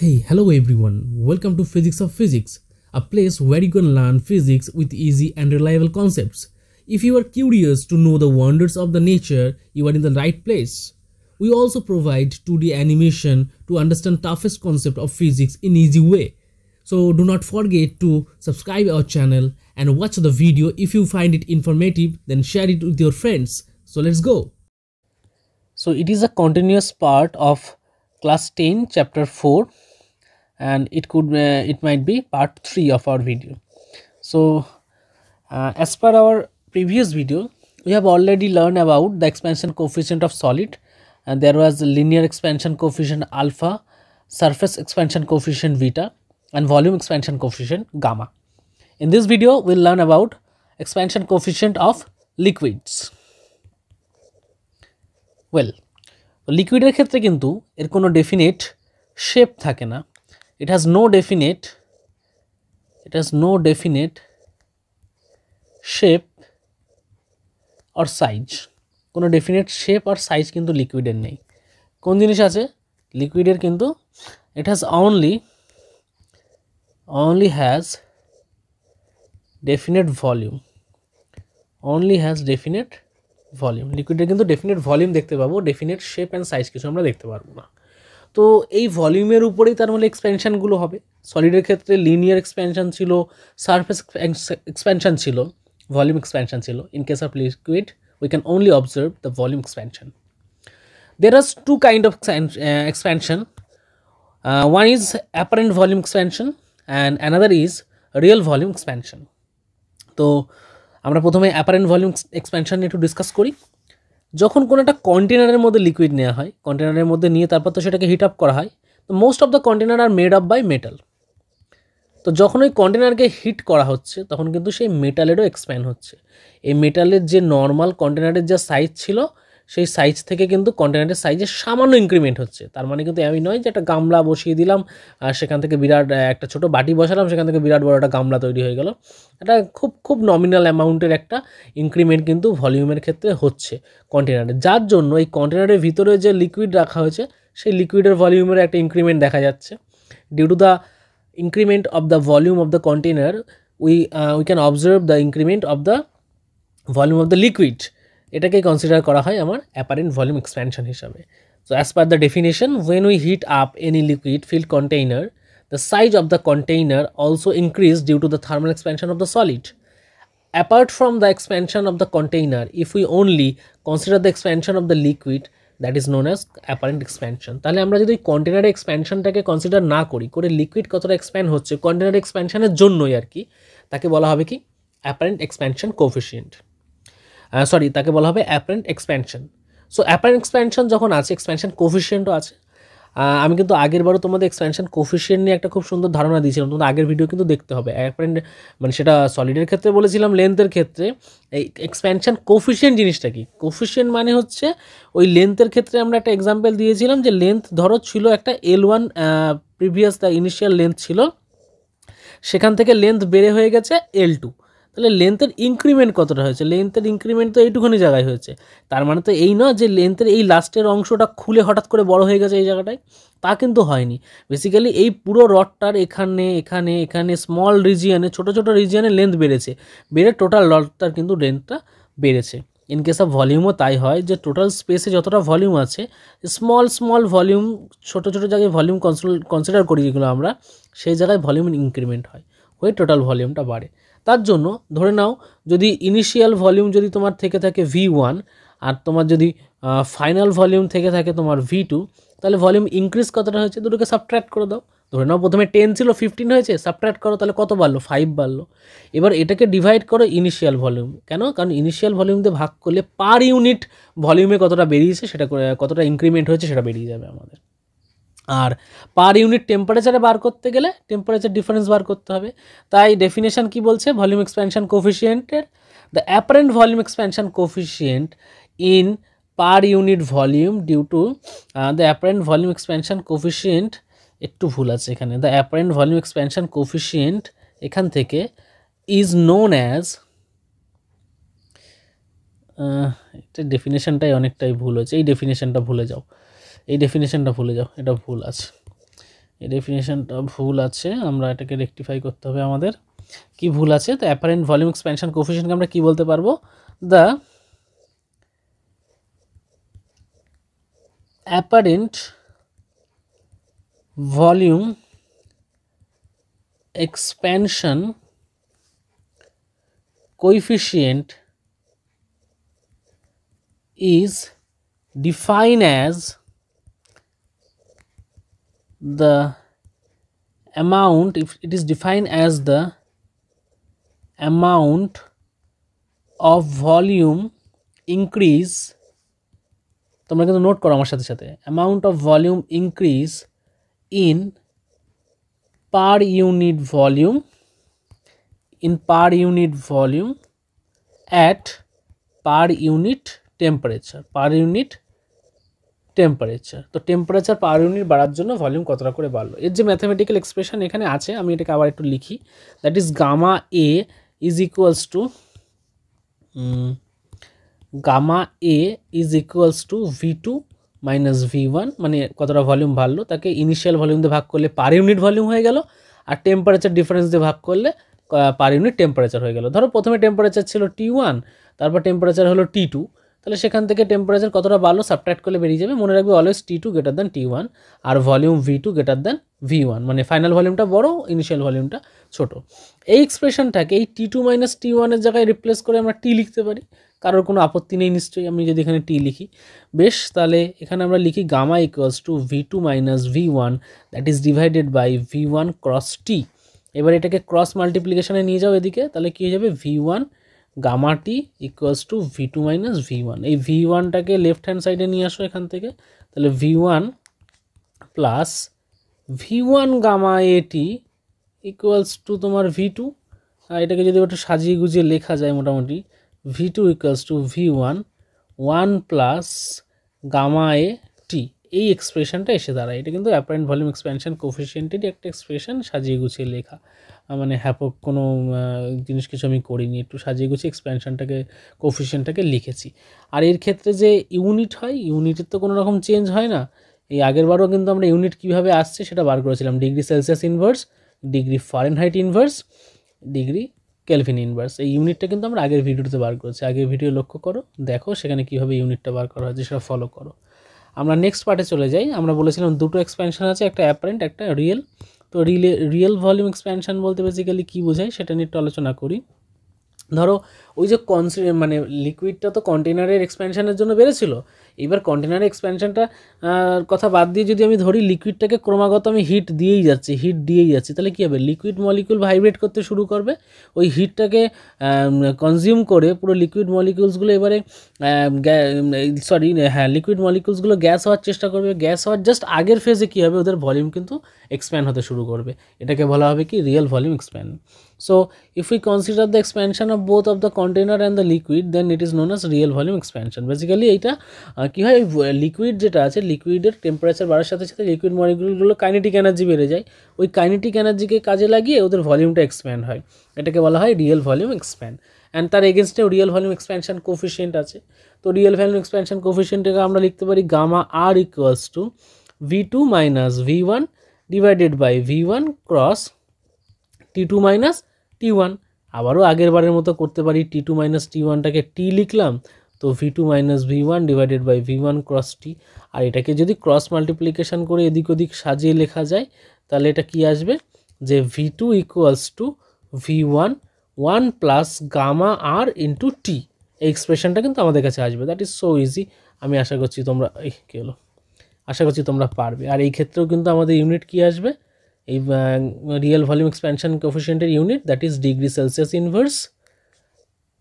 Hey, hello everyone. Welcome to Physics of Physics, a place where you can learn physics with easy and reliable concepts. If you are curious to know the wonders of the nature, you are in the right place. We also provide 2D animation to understand toughest concept of physics in easy way. So do not forget to subscribe our channel and watch the video. If you find it informative, then share it with your friends. So let's go. So it is a continuous part of class 10 chapter 4, and it might be part 3 of our video. So as per our previous video, we have already learned about the expansion coefficient of solid, and there was linear expansion coefficient alpha, surface expansion coefficient beta, and volume expansion coefficient gamma. In this video we'll learn about expansion coefficient of liquids. Well, লিকুইডের ক্ষেত্রে কিন্তু এর কোনো definite shape থাকে না। It has no definite shape or size. কোনো definite shape আর size কিন্তু লিকুইডের নেই। কোন জিনিস আছে লিকুইডের? কিন্তু it has only has definite volume. লিকুইডের কিন্তু ডেফিনেট ভলিউম দেখতে পাবো, ডেফিনেট শেপ অ্যান্ড সাইজ কিছু আমরা দেখতে পারবো না। তো এই ভলিউমের উপরেই তার মানে এক্সপ্যানশনগুলো হবে। সলিডের ক্ষেত্রে লিনিয়ার এক্সপ্যানশন ছিল, সারফেস এক্সপ্যানশন ছিল, ভলিউম এক্সপ্যানশন ছিল। In case of liquid we can only observe the volume expansion. There are two kind of expansion. One is apparent volume expansion and another is real volume expansion. তো আমরা প্রথমে apparent volume expansion একটু discuss করি। যখন কোনো একটা কন্টেনারের মধ্যে liquid নেওয়া হয়, কন্টেনারের মধ্যে নিয়ে তারপর তো সেটাকে হিট আপ করা হয়। তো most of the container are made up by metal. তো যখন ওই কন্টেনারকে হিট করা হচ্ছে তখন কিন্তু সেই মেটালেরও এক্সপ্যান্ড হচ্ছে। এই মেটালের যে নর্মাল কন্টেনারের যা সাইজ ছিল সেই সাইজ থেকে কিন্তু কন্টেনারের সাইজের সামান্য ইনক্রিমেন্ট হচ্ছে। তার মানে কিন্তু এমন নয় যে একটা গামলা বসিয়ে দিলাম আর সেখান থেকে বিরাট একটা ছোট বাটি বসালাম, সেখান থেকে বিরাট বড় একটা গামলা তৈরি হয়ে গেল। এটা খুব নমিনাল অ্যামাউন্টের একটা ইনক্রিমেন্ট কিন্তু ভলিউমের ক্ষেত্রে হচ্ছে কন্টেনারে, যার জন্য এই কন্টেনারের ভিতরে যে লিকুইড রাখা হয়েছে সেই লিকুইডের ভলিউমের একটা ইনক্রিমেন্ট দেখা যাচ্ছে। Due to the increment of the volume of the container, we can observe the increment of the volume of the liquid. এটাকে কনসিডার করা হয় আমার অ্যাপারেন্ট ভলিউম এক্সপ্যানশন হিসাবে। So as per the definition, when we heat up any liquid filled container, the size of the container also increase due to the thermal expansion of the solid. Apart from the expansion of the container, if we only consider the expansion of the liquid, that is known as apparent expansion. তাহলে আমরা যদি কন্টেনারের এক্সপ্যানশনটাকে consider না করি, করে liquid কতটা expand হচ্ছে container এক্সপ্যানশনের জন্যই আর কি, তাকে বলা হবে কি অ্যাপারেন্ট এক্সপ্যানশন কোফিশিয়েন্ট। তাকে বলা হবে apparent expansion. So apparent expansion যখন আছে, এক্সপ্যানশন কোফিশিয়েন্টও আছে। আমি কিন্তু আগের বারও তোমাদের এক্সপ্যানশন কোফিশিয়েন্ট নিয়ে একটা খুব সুন্দর ধারণা দিয়েছিলাম, তোমাদের আগের ভিডিও কিন্তু দেখতে হবে। অ্যাপারেন্ট মানে সেটা সলিডের ক্ষেত্রে বলেছিলাম, লেন্থের ক্ষেত্রে এই এক্সপ্যানশন কোফিশিয়েন্ট জিনিসটা কি? কোফিশিয়েন্ট মানে হচ্ছে ওই লেন্থের ক্ষেত্রে আমরা একটা এক্সাম্পল দিয়েছিলাম যে লেন্থ ধরো ছিল একটা L1, previous the initial length ছিল, সেখান থেকে লেন্থ বেড়ে হয়ে গেছে L2। তাহলে লেন্থের ইনক্রিমেন্ট কতটা হয়েছে? লেন্থের ইনক্রিমেন্ট তো এইটুখানি জায়গায় হয়েছে। তার মানে তো এই নয় যে লেন্থের এই লাস্টের অংশটা খুলে হঠাৎ করে বড় হয়ে গেছে এই জায়গাটায়, তা কিন্তু হয়নি। বেসিক্যালি এই পুরো রডটার এখানে স্মল রিজিয়নে, ছোটো রিজিয়নে লেন্থ বেড়েছে, বেড়ে টোটাল রডটার কিন্তু লেন্থটা বেড়েছে। ইন কেস অফ ভলিউমও তাই হয় যে টোটাল স্পেসে যতটা ভলিউম আছে, স্মল ভলিউম, ছোটো জায়গায় ভলিউম কনসিডার করি যেগুলো আমরা, সেই জায়গায় ভলিউম ইনক্রিমেন্ট হয়, হয়ে টোটাল ভলিউমটা বাড়ে। তার জন্য ধরে নাও যদি ইনিশিয়াল ভলিউম যদি তোমার থেকে থাকে V1 আর তোমার যদি ফাইনাল ভলিউম থেকে থাকে তোমার V2, তাহলে ভলিউম ইনক্রিজ কতটা হয়েছে দুটোকে সাবট্র্যাক্ট করে দাও। ধরে নাও প্রথমে 10 ছিল 15 হয়েছে, সাবট্র্যাক্ট করো, তাহলে কত বাড়লো? 5 বাড়লো। এবার এটাকে ডিভাইড করো ইনিশিয়াল ভলিউম। কেন? কারণ ইনিশিয়াল ভলিউম দিয়ে ভাগ করলে পার ইউনিট ভলিউমে কতটা বেরিয়েছে, সেটা কতটা ইনক্রিমেন্ট হয়েছে সেটা বেরিয়ে যাবে আমাদের। আর পার ইউনিট টেম্পারেচারে বার করতে গেলে টেম্পারেচার ডিফারেন্স বার করতে হবে। তাই ডেফিনেশন কি বলছে ভলিউম এক্সপ্যানশন কোফিশিয়েন্টের? The apparent volume expansion coefficient in per unit volume due to the apparent volume expansion coefficient, একটু ভুল আছে এখানে, the apparent volume expansion coefficient এখান থেকে ইজ নোন অ্যাজ, এটা ডেফিনেশনটাই অনেকটাই ভুল হয়েছে, এই ডেফিনেশনটা ভুলে যাও, এটা ভুল আছে। এই ডেফিনেশনটা ভুল আছে, আমরা এটাকে রেকটিফাই করতে হবে আমাদের। কি ভুল আছে? তো অ্যাপারেন্ট ভলিউম এক্সপ্যানশন কোফিশিয়েন্টকে আমরা কি বলতে পারবো? The apparent volume expansion coefficient is defined as the amount, if it is defined as the amount of volume increase, তোমরা কিন্তু নোট করো আমার সাথে সাথে, amount of volume increase in per unit volume at per unit temperature, তো temperature per unit বাড়ার জন্য volume কতটা করে বাড়লো। এর যে ম্যাথমেটিক্যাল এক্সপ্রেশন এখানে আছে, আমি এটাকে আবার একটু লিখি, that is gamma A is equals to V two minus V one, মানে কতটা ভলিউম বাড়লো তাকে ইনিশিয়াল ভলিউম দিয়ে ভাগ করলে পার ইউনিট ভলিউম হয়ে গেল, আর টেম্পারেচার ডিফারেন্স দিয়ে ভাগ করলে পার ইউনিট টেম্পারেচার হয়ে গেল। ধরো প্রথমে টেম্পারেচার ছিল T1, তারপর টেম্পারেচার হলো T2, তাহলে সেখান থেকে টেম্পারেচার কতটা বাড়লো সাবট্রাক্ট করলে বেরিয়ে যাবে। মনে রাখবে always T2 greater than T1 আর volume V2 greater than V1, মানে ফাইনাল ভলিউমটা বড়, ইনিশিয়াল ভলিউমটা ছোট। এই এক্সপ্রেশনটাকে এই T2 মাইনাস T1 এর জায়গায় রিপ্লেস করে আমরা T লিখতে পারি, কারোর কোনো আপত্তি নেই নিশ্চয়ই আমি যদি এখানে T লিখি। বেশ, তাহলে এখানে আমরা লিখি gamma equals to V2 minus V1 that is divided by V1 cross T। এবার এটাকে ক্রস মাল্টিপ্লিকেশনে নিয়ে যাও এদিকে, তাহলে কী হয়ে যাবে V1 gamma T equals to V2 minus V1। এই V1টাকে লেফট হ্যান্ড সাইডে নিয়ে আসো এখান থেকে, তাহলে V1 প্লাস V1 গামা এটি ইকুয়ালস টু তোমার V2। এটাকে যদি একটু সাজিয়ে গুজিয়ে লেখা যায় মোটামুটি V2 equals to V1 plus gamma A T, এই এক্সপ্রেশনটা এসে দাঁড়ায়। এটা কিন্তু অ্যাপারেন্ট ভলিউম এক্সপ্যানশন কোফিশিয়েন্টেরই একটা এক্সপ্রেশন, সাজিয়ে গুছিয়ে লেখা, মানে হ্যাপক কোনো জিনিস কিছু আমি করিনি, একটু সাজিয়ে গুছিয়ে এক্সপ্যানশনটাকে কোফিশিয়েন্টটাকে লিখেছি। আর এর ক্ষেত্রে যে ইউনিট হয়, ইউনিটের তো কোনো রকম চেঞ্জ হয় না। এই আগেরবারও কিন্তু আমরা ইউনিট কীভাবে আসছে সেটা বার করেছিলাম, degree Celsius inverse, degree Fahrenheit inverse, degree Kelvin inverse. এই ইউনিটটা কিন্তু আমরা আগের ভিডিওতে বার করেছি, আগের ভিডিও লক্ষ্য করো, দেখো সেখানে কীভাবে ইউনিটটা বার করা হয়েছে সেটা ফলো করো। আমরা নেক্সট পার্টে চলে যাই। আমরা বলেছিলাম দুটো এক্সপ্যানশন আছে, একটা অ্যাপারেন্ট একটা রিয়েল। তো রিয়েল ভলিউম এক্সপ্যানশন বলতে বেসিক্যালি কী বোঝায় সেটা নিয়ে একটু আলোচনা করি। ধরো ওই যে মানে লিকুইডটা তো কন্টেনারের এক্সপ্যানশনের জন্য বেড়েছিল, এবার কন্টেনারের এক্সপ্যানশনটা কথা বাদ দিয়ে যদি আমি ধরি লিকুইডটাকে ক্রমাগত আমি হিট দিয়েই যাচ্ছি, তাহলে কী হবে, লিকুইড মলিকিউল ভাইব্রেট করতে শুরু করবে, ওই হিটটাকে কনজিউম করে পুরো লিকুইড মলিকিউলসগুলো এবারে লিকুইড মলিকিউলসগুলো গ্যাস হওয়ার চেষ্টা করবে, গ্যাস হওয়ার জাস্ট আগের ফেজে কী হবে, ওদের ভলিউম কিন্তু এক্সপ্যান্ড হতে শুরু করবে, এটাকে বলা হবে কি real volume expand. So if we consider the expansion of both of the container and the liquid, then it is known as real volume expansion. Basically এইটা কি হয়, লিকুইড যেটা আছে, লিকুইডের টেম্পারেচার বাড়ার সাথে সাথে লিকুইড মলিকিউলগুলো কাইনেটিক এনার্জি বেড়ে যায়, ওই কাইনেটিক এনার্জিকে কাজে লাগিয়ে ওদের ভলিউমটা এক্সপ্যান্ড হয়, এটাকে বলা হয় রিয়েল ভলিউম এক্সপ্যান্ড। অ্যান্ড তার এগেনস্টেও রিয়েল ভলিউম এক্সপ্যানশন কোফিশিয়েন্ট আছে। তো রিয়েল ভলিউম এক্সপ্যানশন কোফিশিয়েন্টকে আমরা লিখতে পারি gamma R equals to V2 minus V1 divided by V1 cross T2 minus T1। আবারও আগের বারের মতো করতে পারি, T2 মাইনাস T1টাকে T লিখলাম, তো V2 minus V1 divided by V1 cross T। আর এটাকে যদি ক্রস মাল্টিপ্লিকেশন করে এদিক ওদিক সাজিয়ে লেখা যায়, তাহলে এটা কি আসবে, যে V2 equals to V1 plus gamma আর ইন্টু টি। এই এক্সপ্রেশনটা কিন্তু আমাদের কাছে আসবে। That is so easy. আমি আশা করছি তোমরা পারবে। আর এই ক্ষেত্রেও কিন্তু আমাদের ইউনিট কি আসবে, এই রিয়েল ভলিউম এক্সপ্যানশন কোফিশিয়েন্টের unit, that is degree Celsius inverse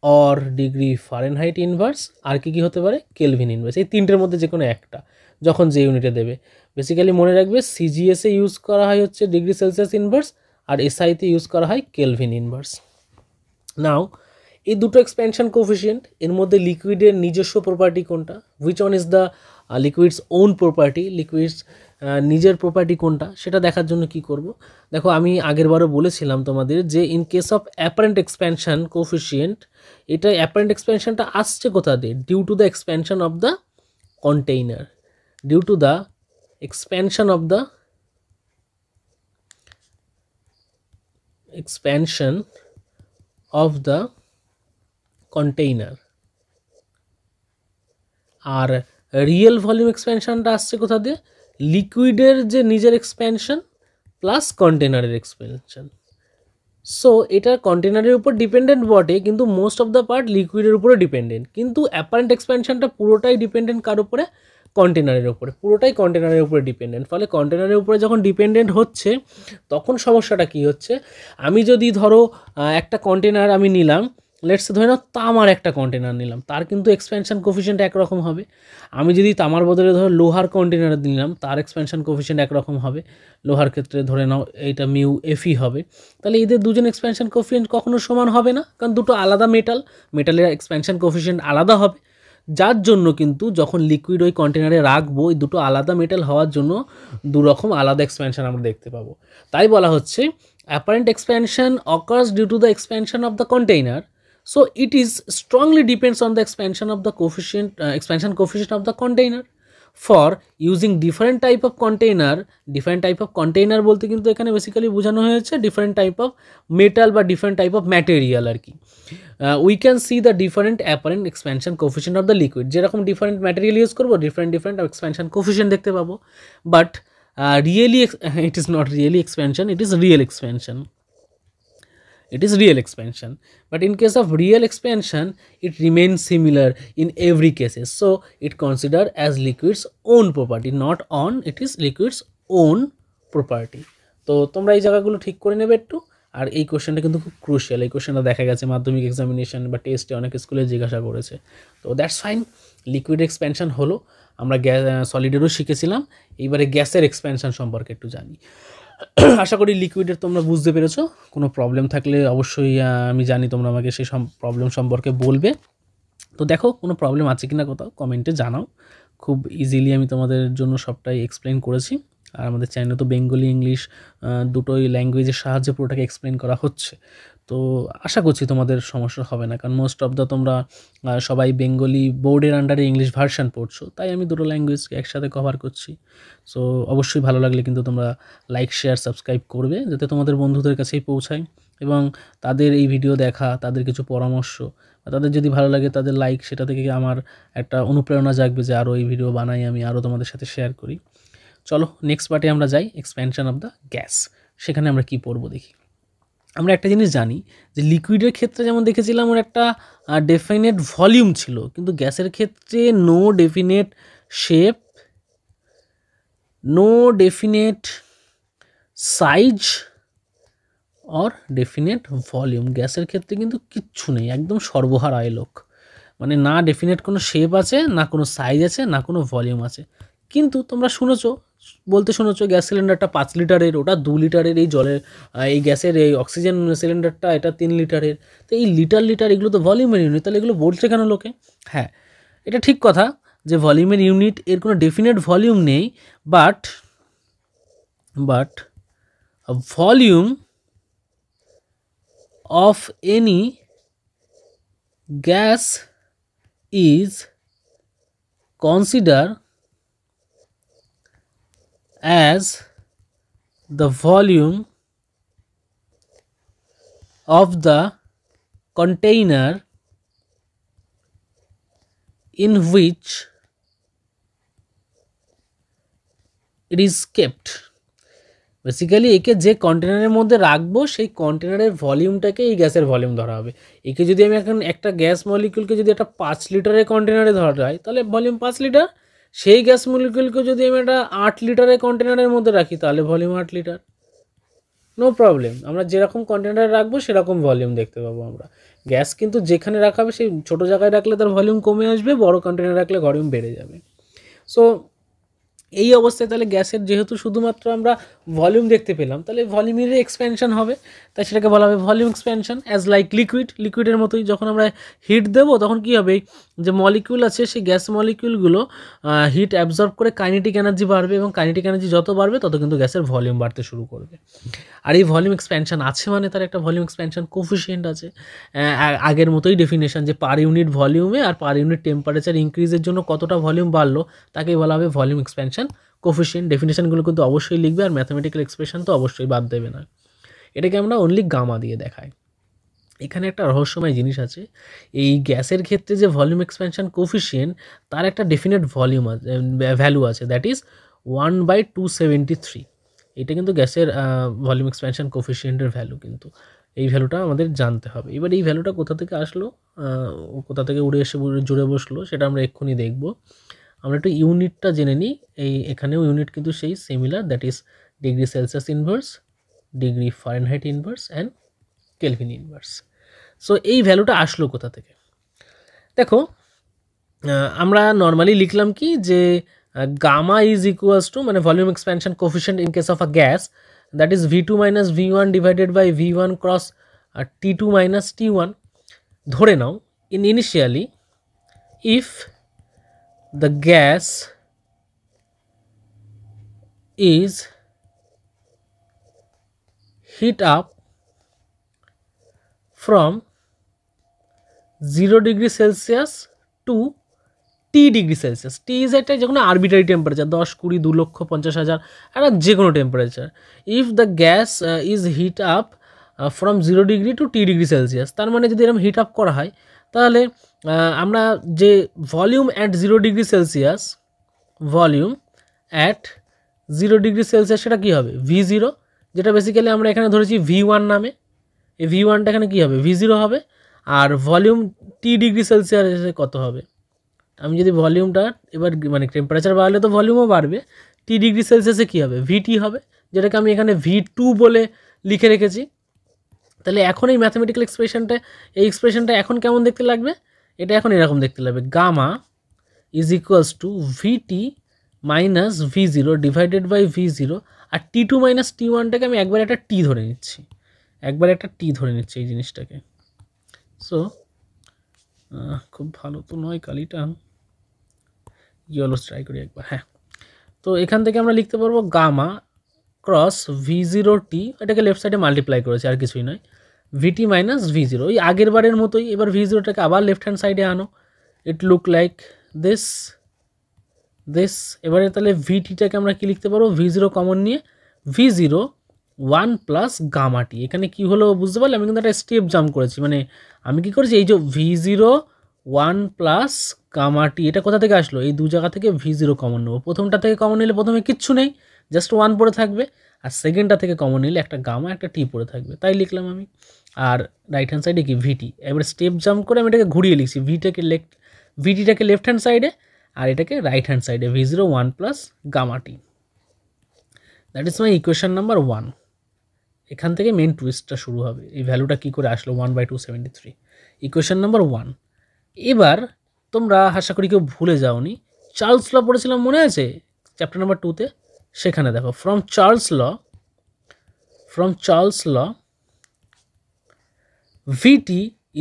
or degree Fahrenheit inverse, আর কি হতে পারে কেলভিন ইনভার্স। এই তিনটের মধ্যে যে কোনো একটা যখন যে ইউনিটে দেবে। বেসিক্যালি মনে রাখবে সিজিএসে ইউজ করা হয় হচ্ছে ডিগ্রি সেলসিয়াস ইনভার্স, আর এসআইতে ইউজ করা হয় কেলভিন ইনভার্স। নাও এই দুটো এক্সপ্যানশন কোফিশিয়েন্ট, এর মধ্যে লিকুইডের নিজস্ব প্রপার্টি কোনটা, which one is the liquid's own property, liquid's নিজের প্রপার্টি কোনটা, সেটা দেখার জন্য কি করব। দেখো আমি আগেরবারও বলেছিলাম তোমাদের যে in case of apparent expansion coefficient, এটা অ্যাপারেন্ট এক্সপ্যানশনটা আসছে কোথা দিয়ে, due to the expansion of the container, due to the expansion of the expansion of the container আর রিয়েল ভলিউম এক্সপ্যানশনটা আসছে কোথা দিয়ে, লিকুইডের যে নিজের এক্সপ্যানশন প্লাস কন্টেনারের এক্সপ্যানশন। সো এটা কন্টেনারের উপর ডিপেন্ডেন্ট বটে, কিন্তু মোস্ট অফ দ্য পার্ট লিকুইডের উপরে ডিপেন্ডেন্ট, কিন্তু অ্যাপারেন্ট এক্সপ্যানশনটা পুরোটাই ডিপেন্ডেন্ট কার উপরে, কন্টেনারের উপরে, পুরোটাই কন্টেনারের উপরে ডিপেন্ডেন্ট। ফলে কন্টেনারের উপরে যখন ডিপেন্ডেন্ট হচ্ছে তখন সমস্যাটা কী হচ্ছে, আমি যদি ধরো একটা কন্টেনার আমি নিলাম, লেটস ধরে নাও তামার একটা কন্টেনার নিলাম, তার কিন্তু এক্সপ্যানশন কোফিশিয়েন্ট একরকম হবে। আমি যদি তামার বদলে ধরো লোহার কন্টেনার নিলাম, তার এক্সপ্যানশন কোফিশিয়েন্ট একরকম হবে। লোহার ক্ষেত্রে ধরে নাও এইটা মিউ এফই হবে। তাহলে এদের দুজন এক্সপ্যানশন কোফিশিয়েন্ট কখনো সমান হবে না, কারণ দুটো আলাদা মেটাল, মেটালের এক্সপ্যানশন কোফিশিয়েন্ট আলাদা হবে। যার জন্য কিন্তু যখন লিকুইড ওই কন্টেনারে রাখবো, ওই দুটো আলাদা মেটাল হওয়ার জন্য দুরকম আলাদা এক্সপ্যানশন আমরা দেখতে পাবো। তাই বলা হচ্ছে apparent expansion occurs due to the expansion of the container. So it is strongly depends on the expansion of the coefficient, expansion coefficient of the container. For using different type of container বলতে কিন্তু এখানে basically বোঝানো হয়েছে different type of metal বা different type of material আর কি। We can see the different apparent expansion coefficient of the liquid. যেরকম different material use করবো, different expansion coefficient দেখতে পাবো। But really it is not really expansion, it is real expansion. It is real expansion, but in case of real expansion it remains similar in every cases, so it considered as liquid's own property, not on, it is liquid's own property. তো তোমরা এই জায়গাগুলো ঠিক করে নেবে একটু। আর এই কোশ্চেনটা কিন্তু খুব ক্রুশিয়াল, এই কোশ্চেনটা দেখা গেছে মাধ্যমিক এক্সামিনেশন বা টেস্টে অনেক স্কুলে জিজ্ঞাসা করেছে। তো দ্যাটস ফাইন, লিকুইড এক্সপ্যানশন হলো, আমরা সলিডেরও শিখেছিলাম, এইবারে গ্যাসের এক্সপ্যানশন সম্পর্কে একটু জানি। আশা করি লিকুইডের তোমরা বুঝতে পেরেছো। কোনো প্রবলেম থাকলে অবশ্যই আমি জানি তোমরা আমাকে সেই প্রবলেম সম্পর্কে বলবে। তো দেখো কোনো প্রবলেম আছে কি না কোথাও কমেন্টে জানাও, খুব ইজিলি আমি তোমাদের জন্য সবটাই এক্সপ্লেন করেছি। আর আমাদের চ্যানেলে তো বেঙ্গলি ইংলিশ দুটোই ল্যাঙ্গুয়েজের সাহায্যে পুরোটাকে এক্সপ্লেন করা হচ্ছে। তো আশা করছি তোমাদের সমস্যা হবে না, কারণ মোস্ট অফ দ্য তোমরা সবাই বেঙ্গলি বোর্ডের আন্ডারে ইংলিশ ভার্সান পড়ছো, তাই আমি দুটো ল্যাঙ্গুয়েজকে একসাথে কভার করছি। সো অবশ্যই ভালো লাগলে কিন্তু তোমরা লাইক শেয়ার সাবস্ক্রাইব করবে, যাতে তোমাদের বন্ধুদের কাছেই পৌঁছায় এবং তাদের এই ভিডিও দেখা, তাদের কিছু পরামর্শ বা তাদের যদি ভালো লাগে তাদের লাইক, সেটা থেকে আমার একটা অনুপ্রেরণা জাগবে যে আরও এই ভিডিও বানাই, আমি আরও তোমাদের সাথে শেয়ার করি। চলো নেক্সট পার্টে আমরা যাই, এক্সপ্যানশন অফ দ্য গ্যাস। সেখানে আমরা কী পড়বো দেখি। আমরা একটা জিনিস জানি যে লিকুইডের ক্ষেত্রে যেমন দেখেছিলাম ওর একটা ডেফিনেট ভলিউম ছিল, কিন্তু গ্যাসের ক্ষেত্রে no definite shape, no definite size or definite volume. গ্যাসের ক্ষেত্রে কিন্তু কিচ্ছু নেই, একদম সর্বহারা আয়লোক, মানে না ডেফিনেট কোনো শেপ আছে, না কোনো সাইজ আছে, না কোনো ভলিউম আছে। কিন্তু তোমরা বলতে শুনেছো গ্যাস সিলিন্ডারটা 5 লিটারের, ওটা 2 লিটারের, এই জলের এই গ্যাসের এই অক্সিজেন সিলিন্ডারটা এটা 3 লিটারের। তো এই লিটার এগুলো তো ভলিউমের ইউনিট, তাহলে এগুলো বলছে কেন লোকে? হ্যাঁ, এটা ঠিক কথা যে ভলিউমের ইউনিট, এর কোনো ডেফিনেট ভলিউম নেই, but volume of any gas is considered as the volume of the container in which it is kept. Basically একে যে কন্টেনারের মধ্যে রাখবো সেই কন্টেনারের ভলিউমটাকে এই গ্যাসের ভলিউম ধরা হবে। একে যদি আমি এখন একটা গ্যাস মলিকিউলকে যদি একটা 5 লিটারের কন্টেনারে ধরা হয় তাহলে ভলিউম 5 লিটার, সেই গ্যাস মলিকিউলকে যদি আমি একটা 8 লিটারের কন্টেনারের মধ্যে রাখি তাহলে ভলিউম 8 লিটার। নো প্রবলেম, আমরা যেরকম কন্টেনারে রাখবো সেরকম ভলিউম দেখতে পাবো আমরা। গ্যাস কিন্তু যেখানে রাখা হবে সেই ছোটো জায়গায় রাখলে তার ভলিউম কমে আসবে, বড় কন্টেনারে রাখলে ভলিউম বেড়ে যাবে। সো এই অবস্থায় তাহলে গ্যাসের যেহেতু শুধুমাত্র আমরা ভলিউম দেখতে পেলাম, তাহলে ভলিউমের এক্সপ্যানশন হবে, তাই সেটাকে বলা হবে ভলিউম এক্সপ্যানশন। অ্যাজ লাইক লিকুইডের মতোই যখন আমরা হিট দেবো তখন কী হবে, যে মলিকিউল আছে সেই গ্যাস মলিকিউলগুলো হিট অ্যাবজর্ব করে কাইনেটিক এনার্জি বাড়বে, এবং কাইনেটিক এনার্জি যত বাড়বে তত কিন্তু গ্যাসের ভলিউম বাড়তে শুরু করবে। আর এই ভলিউম এক্সপ্যানশন আছে মানে তার একটা ভলিউম এক্সপ্যানশন কোফিশিয়েন্ট আছে। আগের মতোই ডেফিনেশন যে পার ইউনিট ভলিউমে আর পার ইউনিট টেম্পারেচার ইনক্রিজের জন্য কতটা ভলিউম বাড়লো তাকেই বলা হবে ভলিউম এক্সপ্যানশন কোফিশিয়েন্ট। ডেফিনেশনগুলো কিন্তু অবশ্যই লিখবে, আর ম্যাথমেটিক্যাল এক্সপ্রেশন তো অবশ্যই বাদ দেবে না। এটাকে আমরা অনলি গামা দিয়ে দেখাই। এখানে একটা রহস্যময় জিনিস আছে, এই গ্যাসের ক্ষেত্রে যে ভলিউম এক্সপ্যানশন কোফিশিয়েন্ট তার একটা ডেফিনেট ভলিউম ভ্যালু আছে, দ্যাট ইজ 1/273। এটা কিন্তু গ্যাসের ভলিউম এক্সপ্যানশন কোফিশিয়েন্টের ভ্যালু, কিন্তু এই ভ্যালুটা আমাদের জানতে হবে। এবার এই ভ্যালুটা কোথা থেকে আসলো, কোথা থেকে উড়ে এসে জুড়ে বসলো, সেটা আমরা এক্ষুনি দেখব। আমরা একটু ইউনিটটা জেনে নিই। এখানেও ইউনিট কিন্তু সেই similar, that is degree Celsius inverse, degree Fahrenheit inverse and Kelvin inverse. So এই ভ্যালুটা আসলো কোথা থেকে? দেখো, আমরা নর্মালি লিখলাম কি যে গামা ইজ ইকুয়ালস টু, মানে volume expansion coefficient in case of a gas, that is V2 minus V1 divided by V1 cross T2 minus T1। ধরে নাও initially if the gas is heat up from 0 degree Celsius to T degree Celsius. T is একটা যে কোনো arbitrary temperature, 10, 20, 2,50,000, একটা যে কোনো temperature. If the gas is heat up from 0 degree to T degree Celsius, তার মানে যদি এরকম হিট আপ করা হয় তাহলে আমরা যে volume at 0 degree Celsius, volume at 0 degree Celsius সেটা কী হবে? V0, যেটা বেসিক্যালি আমরা এখানে ধরেছি V1 নামে। এই V1টা এখানে কী হবে? V0 হবে। আর ভলিউম T ডিগ্রি সেলসিয়াসে কত হবে? আমি যদি ভলিউমটা এবার, মানে টেম্পারেচার বাড়লে তো ভলিউমও বাড়বে, T ডিগ্রি সেলসিয়াসে কী হবে? VT হবে, যেটাকে আমি এখানে V2 বলে লিখে রেখেছি। তাহলে এখন এই ম্যাথমেটিক্যাল এক্সপ্রেশনটা এখন কেমন দেখতে লাগবে? এটা এখন এরকম দেখতে লাগবে, gamma is equals to VT minus V0 divided by V0, আর T2 মাইনাস T1টাকে আমি একবার একটা T ধরে নিচ্ছি, এই জিনিসটাকে। সো খুব ভালো তো নয় কালিটা, ইয়েলো ট্রাই করি একবার। হ্যাঁ, তো এখান থেকে আমরা লিখতে পারবো গামা ক্রস V0T, এটাকে লেফট সাইডে মাল্টিপ্লাই করেছে, আর কিছুই নয়, VT মাইনাস V0, ওই আগের বারের মতোই। এবার V0টাকে আবার লেফট হ্যান্ড সাইডে আনো, ইট লুক লাইক দিস। এবারে তাহলে VTটাকে আমরা কি লিখতে পারবো? V0 কমন নিয়ে V0 1 প্লাস গামা টি। এখানে কি হলো বুঝতে পারলে? আমি কিন্তু একটা স্টেপ জাম্প করেছি, মানে আমি কি করেছি, এই যে V0 1 প্লাস গামা টি, এটা কোথা থেকে আসলো? এই দু জায়গা থেকে V0 কমন নেবো। প্রথমটা থেকে কমন নিলে প্রথমে কিচ্ছু নেই, জাস্ট 1 পড়ে থাকবে, আর সেকেন্ডটা থেকে কমন নিলে একটা গামা একটা টি পড়ে থাকবে, তাই লিখলাম আমি। আর রাইট হ্যান্ড সাইডে কি VT, এবার স্টেপ জাম্প করে আমি এটাকে ঘুরিয়ে লিখছি, VTটাকে লেফট হ্যান্ড সাইডে আর এটাকে রাইট হ্যান্ড সাইডে, V0 1 plus gamma T. That is my equation number 1। এখান থেকে মেন টুইস্টটা শুরু হবে, এই ভ্যালুটা কী করে আসলো 1/273, ইকুয়েশন নাম্বার 1। এবার তোমরা আশা করি কেউ ভুলে যাওনি, চার্লস ল পড়েছিলাম, মনে আছে চ্যাপ্টার নাম্বার 2-তে? সেখানে দেখো, from Charles law VT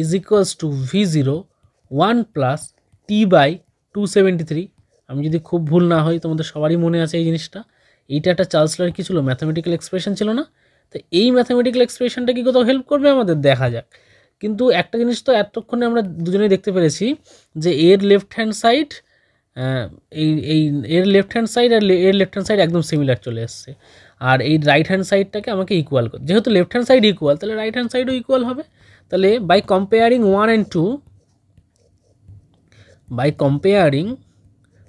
is equals to V0 1 plus T/273। আমি যদি খুব ভুল না হই, তোমাদের সবারই মনে আছে এই জিনিসটা। এইটা একটা চার্লস লর কী ছিল? ম্যাথামেটিক্যাল এক্সপ্রেশন ছিল না? তো এই ম্যাথামেটিক্যাল এক্সপ্রেশনটা কি কোথাও হেল্প করবে আমাদের? দেখা যাক। কিন্তু একটা জিনিস তো এতক্ষণে আমরা দুজনেই দেখতে পেরেছি যে এর লেফট হ্যান্ড সাইড এর লেফট হ্যান্ড সাইড আর এর লেফট হ্যান্ড সাইড একদম সিমিলার চলে এসছে, আর এই রাইট হ্যান্ড সাইডটাকে আমাকে ইকুয়াল করতে, যেহেতু লেফট হ্যান্ড সাইড ইকুয়াল, তাহলে রাইট হ্যান্ড সাইডও ইকুয়াল হবে। তাহলে বাই কম্পেয়ারিং 1 and 2,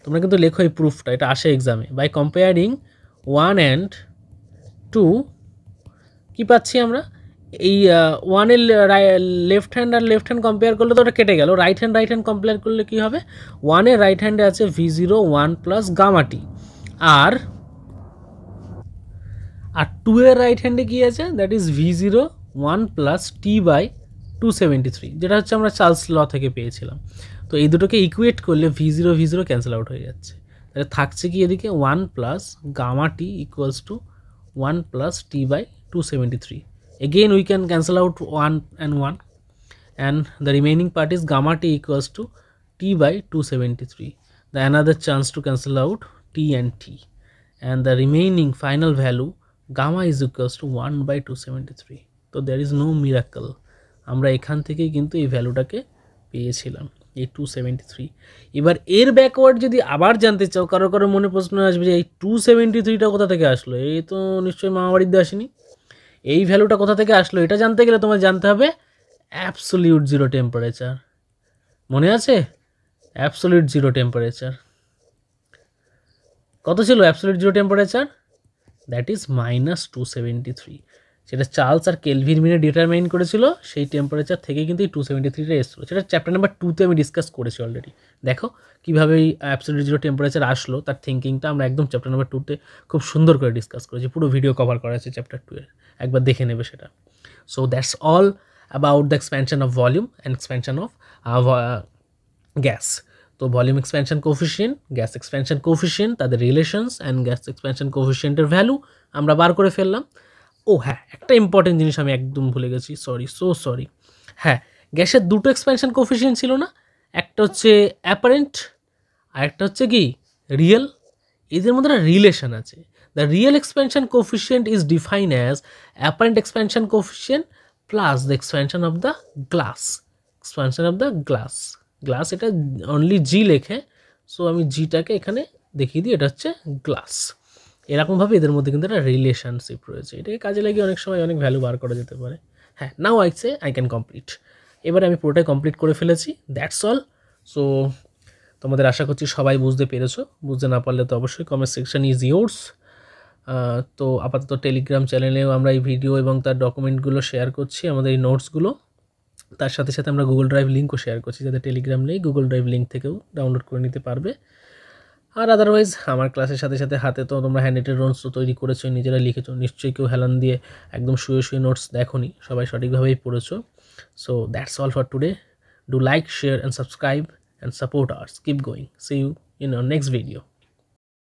তোমরা কিন্তু লেখো এই প্রুফটা, এটা আসে এক্সামে, বাই কম্পেয়ারিং 1 and 2 কী পাচ্ছি আমরা? এই 1-এর লেফট হ্যান্ড আর লেফট হ্যান্ড কম্পেয়ার করলে তো ওটা কেটে গেল, রাইট হ্যান্ড কম্পেয়ার করলে কী হবে? 1-এর রাইট হ্যান্ডে আছে V0 1 প্লাস গামা টি, আর 2-এর রাইট হ্যান্ডে কী আছে? That is V0 1 plus T/273, যেটা হচ্ছে আমরা চার্লস ল থেকে পেয়েছিলাম। তো এই দুটোকে ইকুয়েট করলে V0 ক্যান্সেল আউট হয়ে যাচ্ছে, তাহলে থাকছে কি এদিকে 1 plus gamma T equals to 1 plus T/273. Again we can cancel out 1 and 1, and the remaining part is gamma t equals to T/273. The another chance to cancel out T and T, and the remaining final value gamma is equals to 1/273. So there is no miracle, আমরা এখান থেকেই কিন্তু এই ভ্যালুটাকে পেয়েছিলাম, এই 273। এবার এর backward যদি আবার জানতে চাও, কারো মনে প্রশ্ন আসবে যে এই 273টা কোথা থেকে আসলো? এই তো নিশ্চয়ই মামাবাড়িতে আসেনি। এই ভ্যালুটা কোথা থেকে আসলো এটা জানতে গেলে তোমার জানতে হবে অ্যাবসোলিউট জিরো টেম্পারেচার। মনে আছে? অ্যাবসোলিউট জিরো টেম্পারেচার কত ছিল? Absolute zero temperature that is -273, সেটা চার্লস আর কেলভিন মিনে ডিটারমাইন করেছিল। সেই টেম্পারেচার থেকে কিন্তু এই 273টা এসেছিলো। সেটা চ্যাপ্টার নাম্বার 2তে আমি ডিসকাস করেছি অলরেডি। দেখো কীভাবে এই অ্যাবসোলিউট জিরো টেম্পারেচার আসলো, তার থিঙ্কিংটা আমরা একদম চ্যাপ্টার নাম্বার 2তে খুব সুন্দর করে ডিসকাস করেছি। পুরো ভিডিও কভার করা আছে চ্যাপ্টার 2 এর, একবার দেখে নেবে সেটা। So that's all about the expansion of volume and expansion of gas. তো volume expansion coefficient, gas expansion coefficient, তাদের রিলেশনস অ্যান্ড গ্যাস এক্সপ্যানশন কোফিশিয়েন্টের ভ্যালু আমরা বার করে ফেললাম। ও হ্যাঁ, একটা ইম্পর্টেন্ট জিনিস আমি একদম ভুলে গেছি, সরি। হ্যাঁ, গ্যাসের দুটো এক্সপ্যানশন কোফিশিয়েন্ট ছিল না? একটা হচ্ছে অ্যাপারেন্ট আর একটা হচ্ছে কি রিয়েল। এদের মধ্যে একটা রিলেশন আছে। The real expansion coefficient is define as apparent expansion coefficient plus the expansion of the glass. Glass এটা অনলি জি লেখে, সো আমি জিটাকে এখানে দেখিয়ে দিই, এটা হচ্ছে গ্লাস। এরকমভাবে এদের মধ্যে কিন্তু একটা রিলেশনশিপ রয়েছে। এটাকে কাজে লাগিয়ে অনেক সময় অনেক ভ্যালু বার করা যেতে পারে। হ্যাঁ, নাও আই ক্যান কমপ্লিট। এবারে আমি পুরোটাই কমপ্লিট করে ফেলেছি, দ্যাটস অল। সো তোমাদের আশা করছি সবাই বুঝতে পেরেছো। বুঝতে না পারলে তো অবশ্যই কমেন্ট সেকশন ইজ ইয়োর্স। তো আপাতত টেলিগ্রাম চ্যানেলেও আমরা এই ভিডিও এবং তার ডকুমেন্টগুলো শেয়ার করছি, আমাদের এই নোটসগুলো। তার সাথে সাথে আমরা গুগল ড্রাইভ লিঙ্কও শেয়ার করছি, যাদের টেলিগ্রাম নেই গুগল ড্রাইভ লিঙ্ক থেকেও ডাউনলোড করে নিতে পারবে। আর আদারওয়াইজ আমার ক্লাসের সাথে সাথে হাতে তো তোমরা হ্যান্ডরাইটেড নোটস তো তৈরি করেছো, নিজেরা লিখেছো, নিশ্চয়ই কেউ হেলান দিয়ে একদম শুয়ে নোটস দেখোনি, সবাই সঠিকভাবেই পড়েছো। So that's all for today. Do like, share and subscribe and support ours. Keep going. See you in our next video.